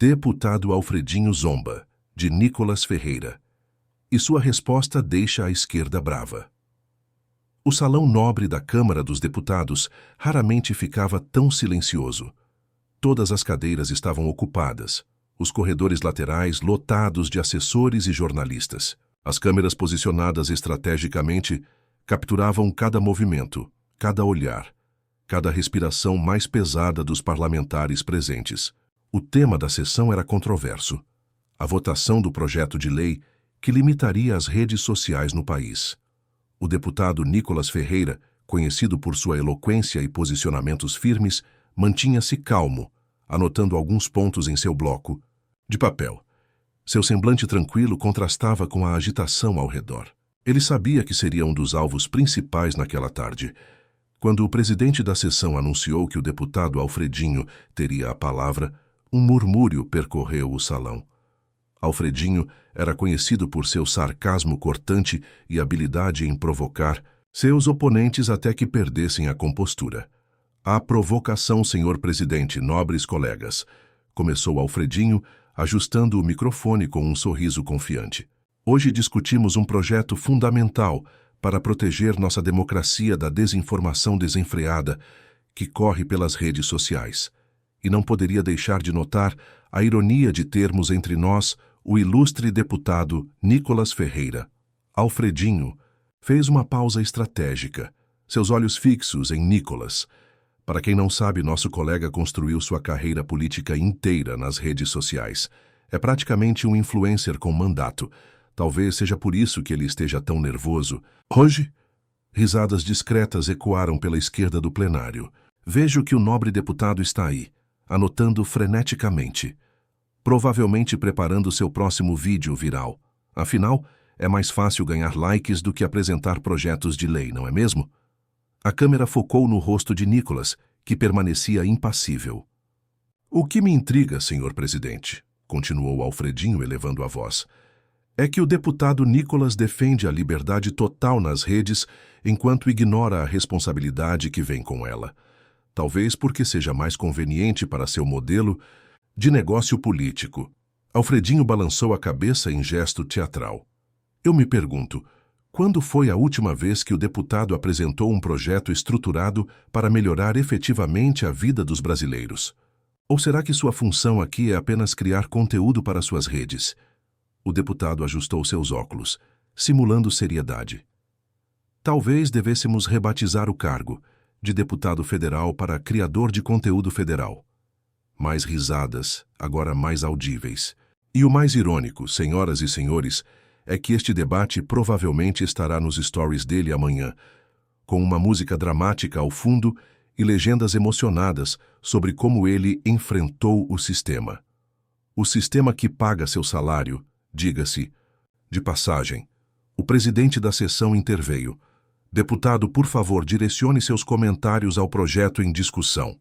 Deputado Alfredinho zomba, de Nicolas Ferreira. E sua resposta deixa a esquerda brava. O salão nobre da Câmara dos Deputados raramente ficava tão silencioso. Todas as cadeiras estavam ocupadas, os corredores laterais lotados de assessores e jornalistas. As câmeras posicionadas estrategicamente capturavam cada movimento, cada olhar, cada respiração mais pesada dos parlamentares presentes. O tema da sessão era controverso: a votação do projeto de lei que limitaria as redes sociais no país. O deputado Nicolas Ferreira, conhecido por sua eloquência e posicionamentos firmes, mantinha-se calmo, anotando alguns pontos em seu bloco de papel. Seu semblante tranquilo contrastava com a agitação ao redor. Ele sabia que seria um dos alvos principais naquela tarde. Quando o presidente da sessão anunciou que o deputado Alfredinho teria a palavra, um murmúrio percorreu o salão. Alfredinho era conhecido por seu sarcasmo cortante e habilidade em provocar seus oponentes até que perdessem a compostura. "A provocação, senhor presidente, nobres colegas", começou Alfredinho, ajustando o microfone com um sorriso confiante. "Hoje discutimos um projeto fundamental para proteger nossa democracia da desinformação desenfreada que corre pelas redes sociais. E não poderia deixar de notar a ironia de termos entre nós o ilustre deputado Nicolas Ferreira." Alfredinho fez uma pausa estratégica, seus olhos fixos em Nicolas. Para quem não sabe, nosso colega construiu sua carreira política inteira nas redes sociais. É praticamente um influencer com mandato. Talvez seja por isso que ele esteja tão nervoso. Hoje, risadas discretas ecoaram pela esquerda do plenário. Vejo que o nobre deputado está aí, anotando freneticamente, provavelmente preparando seu próximo vídeo viral. Afinal, é mais fácil ganhar likes do que apresentar projetos de lei, não é mesmo? A câmera focou no rosto de Nicolas, que permanecia impassível. "O que me intriga, senhor presidente", continuou Alfredinho elevando a voz, "é que o deputado Nicolas defende a liberdade total nas redes enquanto ignora a responsabilidade que vem com ela. Talvez porque seja mais conveniente para seu modelo de negócio político." Alfredinho balançou a cabeça em gesto teatral. "Eu me pergunto, quando foi a última vez que o deputado apresentou um projeto estruturado para melhorar efetivamente a vida dos brasileiros? Ou será que sua função aqui é apenas criar conteúdo para suas redes?" O deputado ajustou seus óculos, simulando seriedade. "Talvez devêssemos rebatizar o cargo de deputado federal para criador de conteúdo federal." Mais risadas, agora mais audíveis. E o mais irônico, senhoras e senhores, é que este debate provavelmente estará nos stories dele amanhã, com uma música dramática ao fundo e legendas emocionadas sobre como ele enfrentou o sistema. O sistema que paga seu salário, diga-se. De passagem, o presidente da sessão interveio. "Deputado, por favor, direcione seus comentários ao projeto em discussão."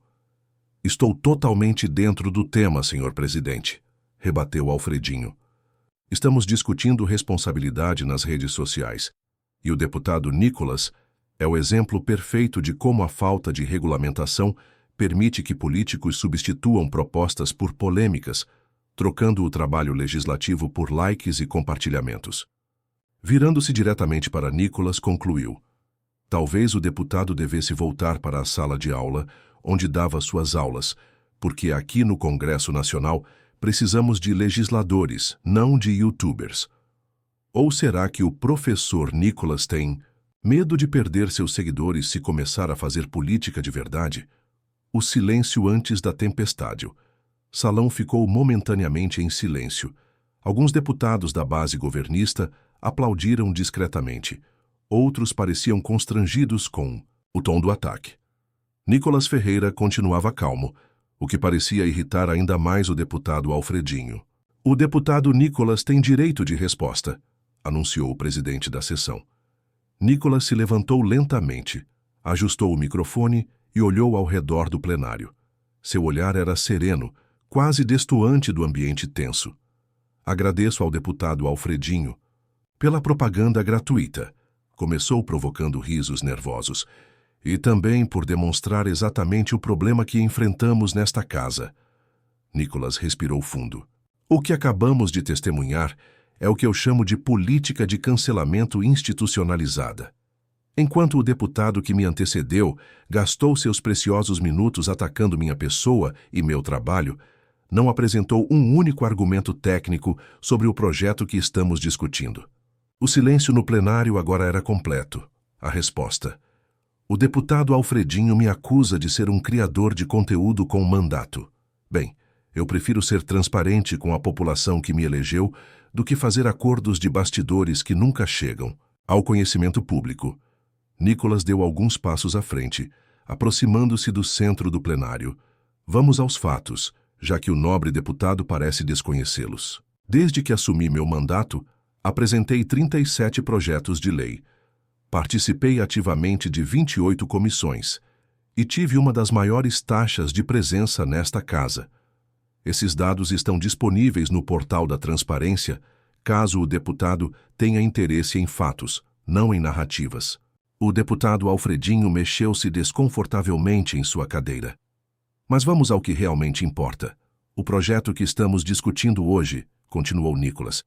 "Estou totalmente dentro do tema, senhor presidente", rebateu Alfredinho. "Estamos discutindo responsabilidade nas redes sociais, e o deputado Nicolas é o exemplo perfeito de como a falta de regulamentação permite que políticos substituam propostas por polêmicas, trocando o trabalho legislativo por likes e compartilhamentos." Virando-se diretamente para Nicolas, concluiu: "Talvez o deputado devesse voltar para a sala de aula, onde dava suas aulas, porque aqui no Congresso Nacional precisamos de legisladores, não de youtubers." Ou será que o professor Nicolas tem medo de perder seus seguidores se começar a fazer política de verdade? O silêncio antes da tempestade. Salão ficou momentaneamente em silêncio. Alguns deputados da base governista aplaudiram discretamente. Outros pareciam constrangidos com o tom do ataque. Nicolas Ferreira continuava calmo, o que parecia irritar ainda mais o deputado Alfredinho. "O deputado Nicolas tem direito de resposta", anunciou o presidente da sessão. Nicolas se levantou lentamente, ajustou o microfone e olhou ao redor do plenário. Seu olhar era sereno, quase destoante do ambiente tenso. "Agradeço ao deputado Alfredinho pela propaganda gratuita", começou provocando risos nervosos, "e também por demonstrar exatamente o problema que enfrentamos nesta casa. Nicolas respirou fundo. O que acabamos de testemunhar é o que eu chamo de política de cancelamento institucionalizada. Enquanto o deputado que me antecedeu gastou seus preciosos minutos atacando minha pessoa e meu trabalho, não apresentou um único argumento técnico sobre o projeto que estamos discutindo. O silêncio no plenário agora era completo. A resposta: o deputado Alfredinho me acusa de ser um criador de conteúdo com mandato. Bem, eu prefiro ser transparente com a população que me elegeu do que fazer acordos de bastidores que nunca chegam ao conhecimento público. Nicolas deu alguns passos à frente, aproximando-se do centro do plenário. Vamos aos fatos, já que o nobre deputado parece desconhecê-los. Desde que assumi meu mandato, apresentei 37 projetos de lei. Participei ativamente de 28 comissões e tive uma das maiores taxas de presença nesta casa. Esses dados estão disponíveis no portal da transparência, caso o deputado tenha interesse em fatos, não em narrativas. O deputado Alfredinho mexeu-se desconfortavelmente em sua cadeira. Mas vamos ao que realmente importa. O projeto que estamos discutindo hoje, continuou Nicolas.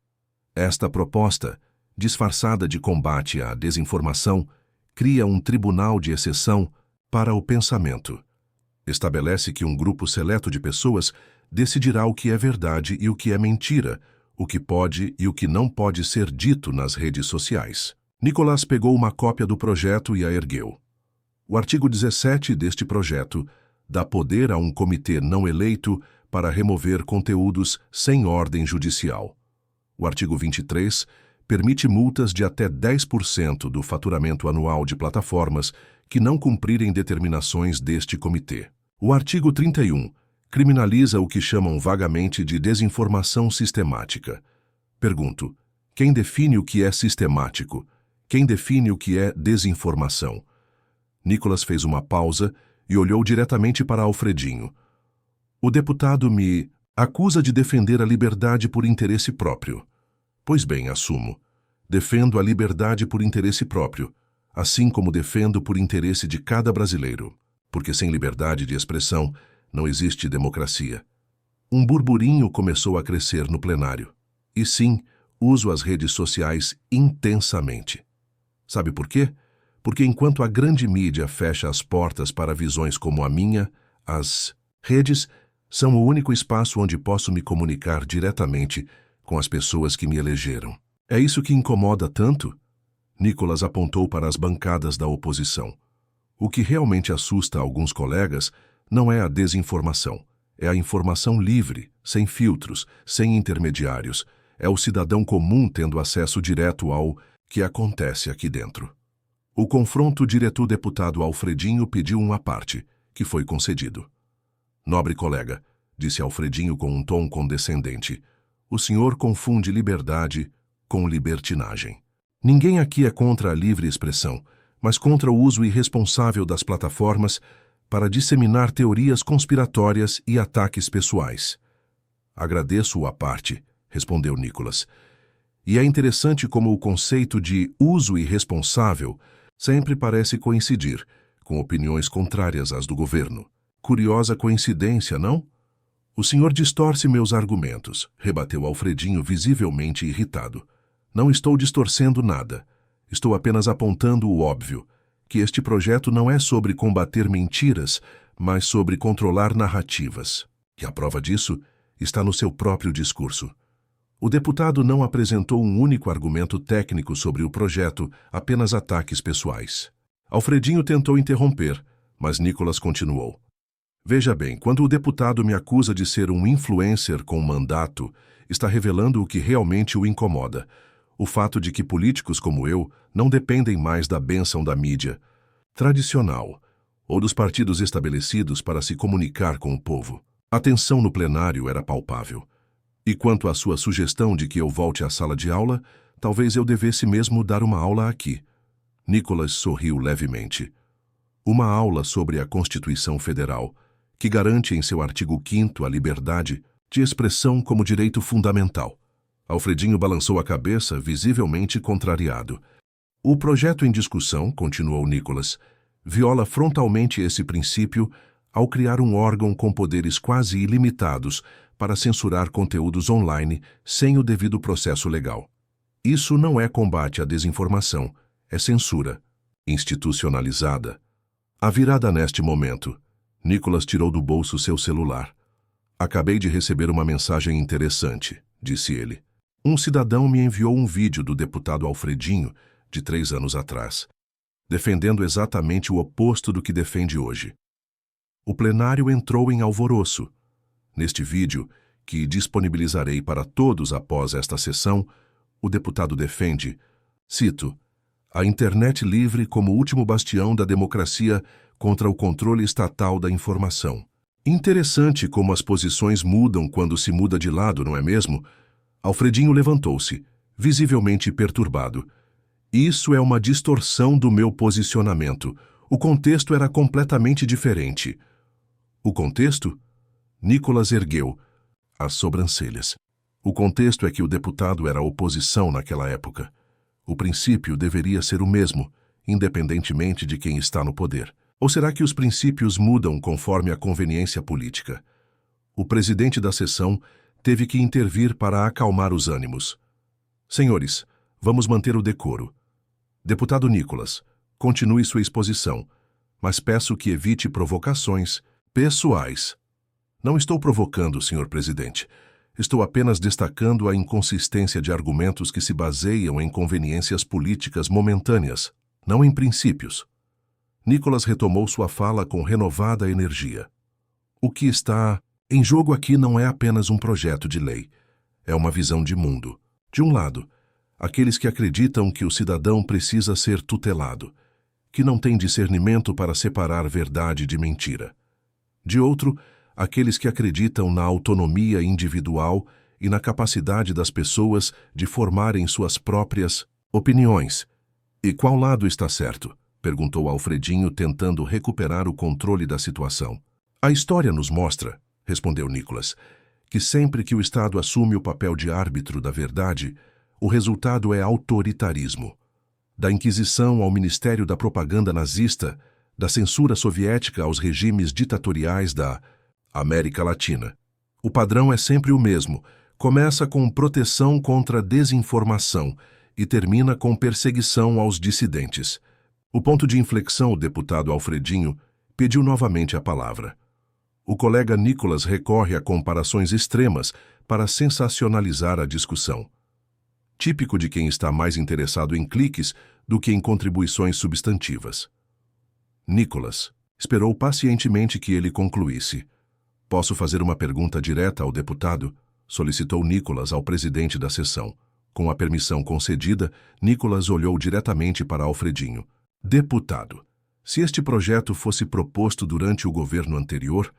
Esta proposta, disfarçada de combate à desinformação, cria um tribunal de exceção para o pensamento. Estabelece que um grupo seleto de pessoas decidirá o que é verdade e o que é mentira, o que pode e o que não pode ser dito nas redes sociais. Nicolas pegou uma cópia do projeto e a ergueu. O artigo 17 deste projeto dá poder a um comitê não eleito para remover conteúdos sem ordem judicial. O artigo 23 permite multas de até 10% do faturamento anual de plataformas que não cumprirem determinações deste comitê. O artigo 31 criminaliza o que chamam vagamente de desinformação sistemática. Pergunto, quem define o que é sistemático? Quem define o que é desinformação? Nicolas fez uma pausa e olhou diretamente para Alfredinho. O deputado me acusa de defender a liberdade por interesse próprio. Pois bem, assumo. Defendo a liberdade por interesse próprio, assim como defendo por interesse de cada brasileiro, porque sem liberdade de expressão não existe democracia. Um burburinho começou a crescer no plenário. E sim, uso as redes sociais intensamente. Sabe por quê? Porque enquanto a grande mídia fecha as portas para visões como a minha, as redes são o único espaço onde posso me comunicar diretamente com as pessoas que me elegeram. É isso que incomoda tanto? Nicolas apontou para as bancadas da oposição. O que realmente assusta alguns colegas não é a desinformação, é a informação livre, sem filtros, sem intermediários. É o cidadão comum tendo acesso direto ao que acontece aqui dentro. O confronto direto deputado Alfredinho pediu uma parte, que foi concedido. Nobre colega, disse Alfredinho com um tom condescendente, o senhor confunde liberdade com libertinagem. Ninguém aqui é contra a livre expressão, mas contra o uso irresponsável das plataformas para disseminar teorias conspiratórias e ataques pessoais. Agradeço-o à parte, respondeu Nicolas. E é interessante como o conceito de uso irresponsável sempre parece coincidir com opiniões contrárias às do governo. Curiosa coincidência, não? O senhor distorce meus argumentos, rebateu Alfredinho visivelmente irritado. Não estou distorcendo nada. Estou apenas apontando o óbvio, que este projeto não é sobre combater mentiras, mas sobre controlar narrativas. E a prova disso está no seu próprio discurso. O deputado não apresentou um único argumento técnico sobre o projeto, apenas ataques pessoais. Alfredinho tentou interromper, mas Nicolas continuou. Veja bem, quando o deputado me acusa de ser um influencer com mandato, está revelando o que realmente o incomoda. O fato de que políticos como eu não dependem mais da bênção da mídia tradicional ou dos partidos estabelecidos para se comunicar com o povo. A tensão no plenário era palpável. E quanto à sua sugestão de que eu volte à sala de aula, talvez eu devesse mesmo dar uma aula aqui. Nicolas sorriu levemente. Uma aula sobre a Constituição Federal, que garante em seu artigo 5º a liberdade de expressão como direito fundamental. Alfredinho balançou a cabeça, visivelmente contrariado. O projeto em discussão, continuou Nicolas, viola frontalmente esse princípio ao criar um órgão com poderes quase ilimitados para censurar conteúdos online sem o devido processo legal. Isso não é combate à desinformação, é censura institucionalizada. A virada neste momento. Nicholas tirou do bolso seu celular. Acabei de receber uma mensagem interessante, disse ele. Um cidadão me enviou um vídeo do deputado Alfredinho, de 3 anos atrás, defendendo exatamente o oposto do que defende hoje. O plenário entrou em alvoroço. Neste vídeo, que disponibilizarei para todos após esta sessão, o deputado defende, cito, a internet livre como último bastião da democracia contra o controle estatal da informação. Interessante como as posições mudam quando se muda de lado, não é mesmo? Alfredinho levantou-se, visivelmente perturbado. Isso é uma distorção do meu posicionamento. O contexto era completamente diferente. O contexto? Nicholas ergueu as sobrancelhas. O contexto é que o deputado era oposição naquela época. O princípio deveria ser o mesmo, independentemente de quem está no poder. Ou será que os princípios mudam conforme a conveniência política? O presidente da sessão teve que intervir para acalmar os ânimos. Senhores, vamos manter o decoro. Deputado Nicholas, continue sua exposição, mas peço que evite provocações pessoais. Não estou provocando, senhor presidente. Estou apenas destacando a inconsistência de argumentos que se baseiam em conveniências políticas momentâneas, não em princípios. Nicholas retomou sua fala com renovada energia. O que está em jogo aqui não é apenas um projeto de lei. É uma visão de mundo. De um lado, aqueles que acreditam que o cidadão precisa ser tutelado, que não têm discernimento para separar verdade de mentira. De outro, aqueles que acreditam na autonomia individual e na capacidade das pessoas de formarem suas próprias opiniões. E qual lado está certo? Perguntou Alfredinho, tentando recuperar o controle da situação. A história nos mostra, respondeu Nicholas, que sempre que o Estado assume o papel de árbitro da verdade, o resultado é autoritarismo. Da Inquisição ao Ministério da Propaganda nazista, da censura soviética aos regimes ditatoriais da América Latina. O padrão é sempre o mesmo. Começa com proteção contra desinformação e termina com perseguição aos dissidentes. O ponto de inflexão, o deputado Alfredinho pediu novamente a palavra. O colega Nicholas recorre a comparações extremas para sensacionalizar a discussão. Típico de quem está mais interessado em cliques do que em contribuições substantivas. Nicholas esperou pacientemente que ele concluísse. Posso fazer uma pergunta direta ao deputado? Solicitou Nicholas ao presidente da sessão. Com a permissão concedida, Nicholas olhou diretamente para Alfredinho. Deputado, se este projeto fosse proposto durante o governo anterior,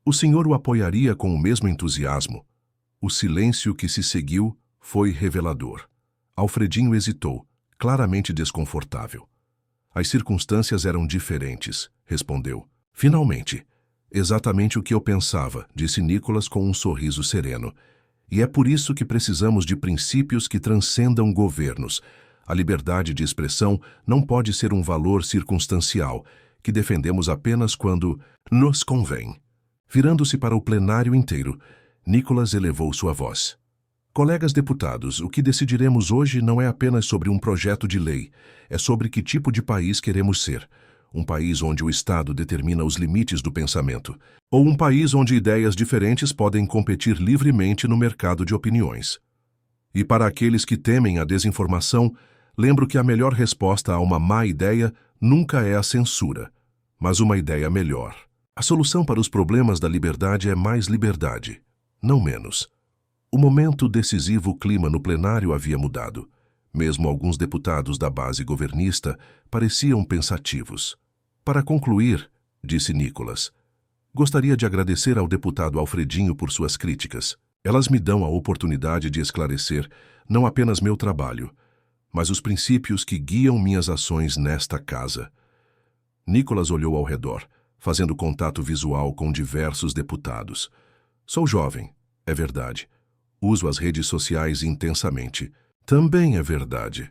o senhor o apoiaria com o mesmo entusiasmo? O silêncio que se seguiu foi revelador. Alfredinho hesitou, claramente desconfortável. As circunstâncias eram diferentes, respondeu. Finalmente. Exatamente o que eu pensava, disse Nicholas com um sorriso sereno. E é por isso que precisamos de princípios que transcendam governos. A liberdade de expressão não pode ser um valor circunstancial, que defendemos apenas quando nos convém. Virando-se para o plenário inteiro, Nicholas elevou sua voz. Colegas deputados, o que decidiremos hoje não é apenas sobre um projeto de lei, é sobre que tipo de país queremos ser. Um país onde o Estado determina os limites do pensamento, ou um país onde ideias diferentes podem competir livremente no mercado de opiniões. E para aqueles que temem a desinformação, lembro que a melhor resposta a uma má ideia nunca é a censura, mas uma ideia melhor. A solução para os problemas da liberdade é mais liberdade, não menos. O momento decisivo clima no plenário havia mudado. Mesmo alguns deputados da base governista pareciam pensativos. Para concluir, disse Nicholas, gostaria de agradecer ao deputado Alfredinho por suas críticas. Elas me dão a oportunidade de esclarecer não apenas meu trabalho, mas os princípios que guiam minhas ações nesta casa. Nicholas olhou ao redor, fazendo contato visual com diversos deputados. Sou jovem, é verdade. Uso as redes sociais intensamente. Também é verdade.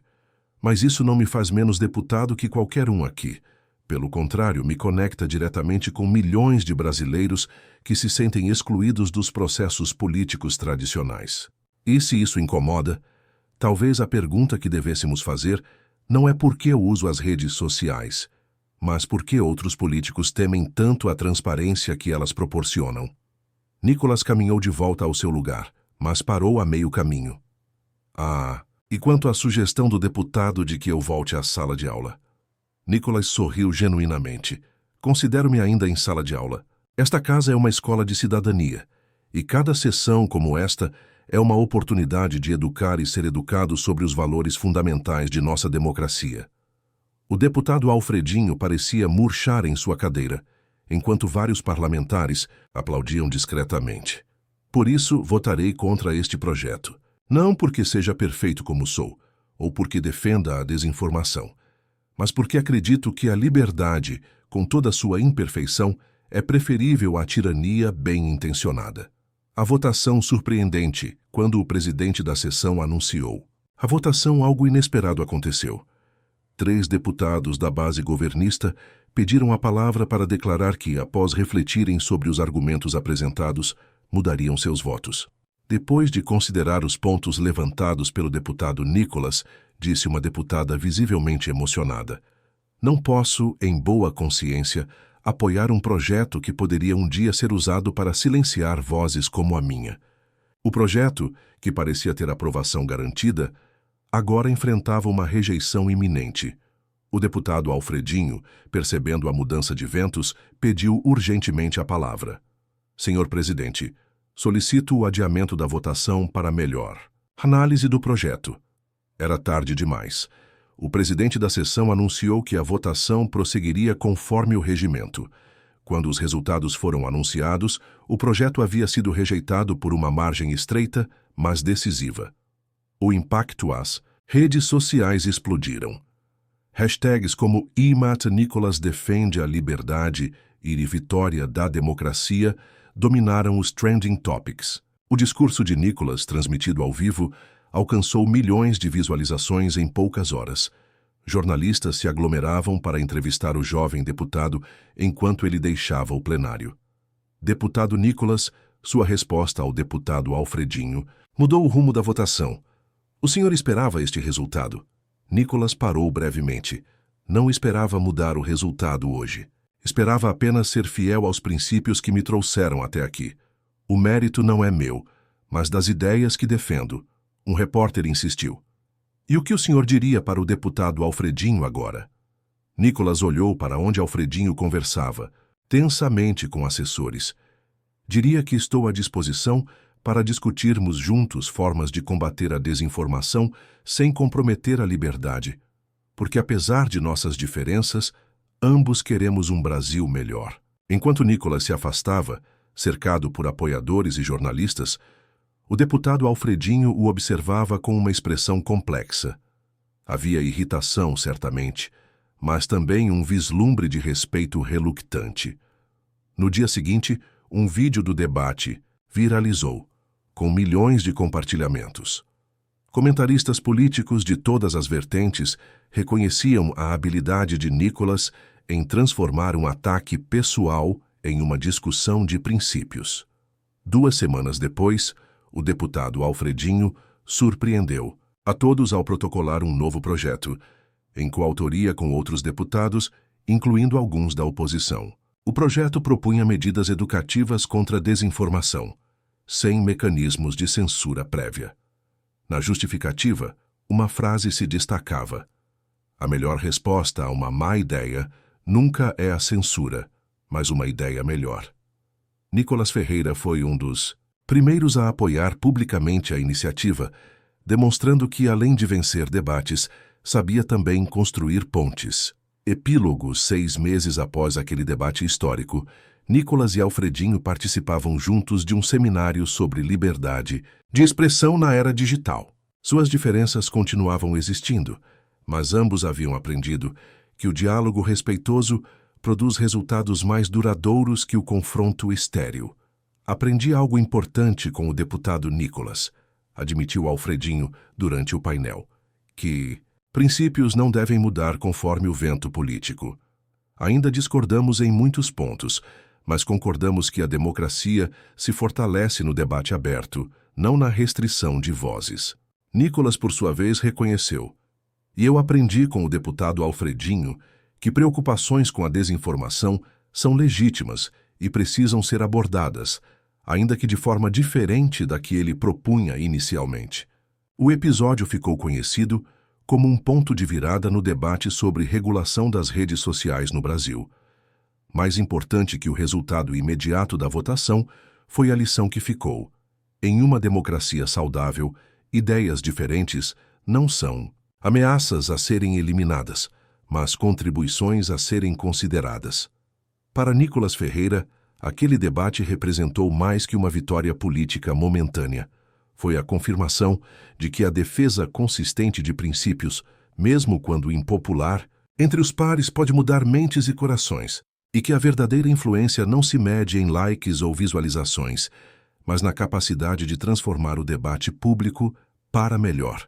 Mas isso não me faz menos deputado que qualquer um aqui. Pelo contrário, me conecta diretamente com milhões de brasileiros que se sentem excluídos dos processos políticos tradicionais. E se isso incomoda, talvez a pergunta que devêssemos fazer não é por que eu uso as redes sociais, mas por que outros políticos temem tanto a transparência que elas proporcionam. Nicolas caminhou de volta ao seu lugar, mas parou a meio caminho. E quanto à sugestão do deputado de que eu volte à sala de aula? Nicolas sorriu genuinamente. Considero-me ainda em sala de aula. Esta casa é uma escola de cidadania, e cada sessão como esta é uma oportunidade de educar e ser educado sobre os valores fundamentais de nossa democracia. O deputado Alfredinho parecia murchar em sua cadeira, enquanto vários parlamentares aplaudiam discretamente. Por isso, votarei contra este projeto. Não porque seja perfeito como sou, ou porque defenda a desinformação, mas porque acredito que a liberdade, com toda a sua imperfeição, é preferível à tirania bem-intencionada. A votação surpreendente, quando o presidente da sessão anunciou. A votação, algo inesperado aconteceu. 3 deputados da base governista pediram a palavra para declarar que, após refletirem sobre os argumentos apresentados, mudariam seus votos. Depois de considerar os pontos levantados pelo deputado Nicolas, disse uma deputada visivelmente emocionada: "Não posso, em boa consciência, apoiar um projeto que poderia um dia ser usado para silenciar vozes como a minha." O projeto, que parecia ter aprovação garantida, agora enfrentava uma rejeição iminente. O deputado Alfredinho, percebendo a mudança de ventos, pediu urgentemente a palavra. "Senhor presidente, solicito o adiamento da votação para melhor análise do projeto." Era tarde demais. O presidente da sessão anunciou que a votação prosseguiria conforme o regimento. Quando os resultados foram anunciados, o projeto havia sido rejeitado por uma margem estreita, mas decisiva. O impacto às redes sociais explodiram. Hashtags como #Nicolas defende a liberdade e vitória da democracia dominaram os trending topics. O discurso de Nicolas, transmitido ao vivo, alcançou milhões de visualizações em poucas horas. Jornalistas se aglomeravam para entrevistar o jovem deputado enquanto ele deixava o plenário. Deputado Nicolas, sua resposta ao deputado Alfredinho, mudou o rumo da votação. "O senhor esperava este resultado?" Nicolas parou brevemente. "Não esperava mudar o resultado hoje. Esperava apenas ser fiel aos princípios que me trouxeram até aqui. O mérito não é meu, mas das ideias que defendo." Um repórter insistiu. "E o que o senhor diria para o deputado Alfredinho agora?" Nicolas olhou para onde Alfredinho conversava, tensamente com assessores. "Diria que estou à disposição para discutirmos juntos formas de combater a desinformação sem comprometer a liberdade, porque apesar de nossas diferenças, ambos queremos um Brasil melhor." Enquanto Nicolas se afastava, cercado por apoiadores e jornalistas, o deputado Alfredinho o observava com uma expressão complexa. Havia irritação, certamente, mas também um vislumbre de respeito reluctante. No dia seguinte, um vídeo do debate viralizou, com milhões de compartilhamentos. Comentaristas políticos de todas as vertentes reconheciam a habilidade de Nicolas em transformar um ataque pessoal em uma discussão de princípios. 2 semanas depois, o deputado Alfredinho surpreendeu a todos ao protocolar um novo projeto, em coautoria com outros deputados, incluindo alguns da oposição. O projeto propunha medidas educativas contra a desinformação, sem mecanismos de censura prévia. Na justificativa, uma frase se destacava: "A melhor resposta a uma má ideia nunca é a censura, mas uma ideia melhor." Nicolas Ferreira foi um dos primeiros a apoiar publicamente a iniciativa, demonstrando que, além de vencer debates, sabia também construir pontes. Epílogo: 6 meses após aquele debate histórico, Nicolas e Alfredinho participavam juntos de um seminário sobre liberdade de expressão na era digital. Suas diferenças continuavam existindo, mas ambos haviam aprendido que o diálogo respeitoso produz resultados mais duradouros que o confronto estéril. "Aprendi algo importante com o deputado Nicolas", admitiu Alfredinho durante o painel, "que princípios não devem mudar conforme o vento político. Ainda discordamos em muitos pontos, mas concordamos que a democracia se fortalece no debate aberto, não na restrição de vozes. Nicolas, por sua vez, reconheceu: "E eu aprendi com o deputado Alfredinho que preocupações com a desinformação são legítimas e precisam ser abordadas, ainda que de forma diferente da que ele propunha inicialmente." O episódio ficou conhecido como um ponto de virada no debate sobre regulação das redes sociais no Brasil. Mais importante que o resultado imediato da votação foi a lição que ficou: em uma democracia saudável, ideias diferentes não são ameaças a serem eliminadas, mas contribuições a serem consideradas. Para Nicolas Ferreira, aquele debate representou mais que uma vitória política momentânea. Foi a confirmação de que a defesa consistente de princípios, mesmo quando impopular, entre os pares pode mudar mentes e corações, e que a verdadeira influência não se mede em likes ou visualizações, mas na capacidade de transformar o debate público para melhor.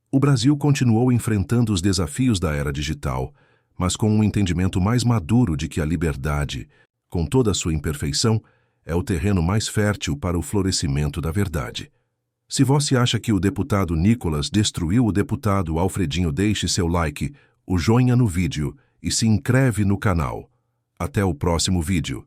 O Brasil continuou enfrentando os desafios da era digital, mas com um entendimento mais maduro de que a liberdade, com toda a sua imperfeição, é o terreno mais fértil para o florescimento da verdade. Se você acha que o deputado Nicolas destruiu o deputado Alfredinho, deixe seu like, o joinha no vídeo e se inscreve no canal. Até o próximo vídeo.